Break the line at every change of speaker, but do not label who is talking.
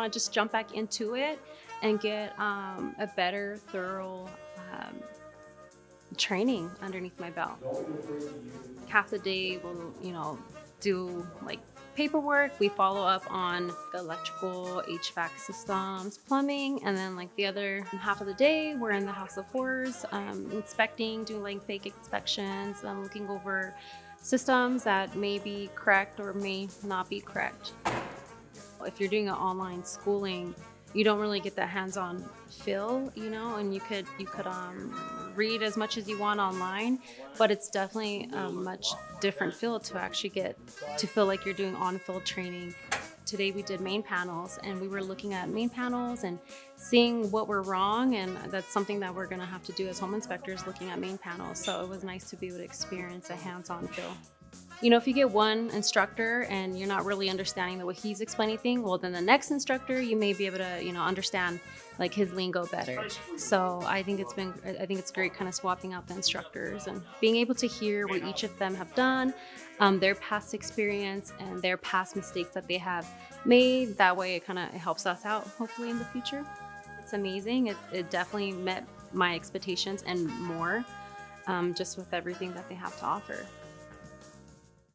to just jump back into it and get a better, thorough training underneath my belt. Half the day we'll, do like paperwork. We follow up on the electrical, HVAC systems, plumbing, and then like the other half of the day, we're in the House of Horrors, inspecting, doing like fake inspections, looking over systems that may be correct or may not be correct. If you're doing an online schooling, you don't really get that hands-on feel, and you could read as much as you want online, but it's definitely a much different feel to actually get to feel like you're doing on-field training. Today we did main panels, and we were looking at main panels and seeing what were wrong, and that's something that we're going to have to do as home inspectors, looking at main panels. So it was nice to be able to experience a hands-on feel. If you get one instructor and you're not really understanding the way he's explaining things, well, then the next instructor, you may be able to, understand like his lingo better. So I think it's great kind of swapping out the instructors and being able to hear what each of them have done, their past experience and their past mistakes that they have made. That way it helps us out hopefully in the future. It's amazing. It definitely met my expectations and more, just with everything that they have to offer.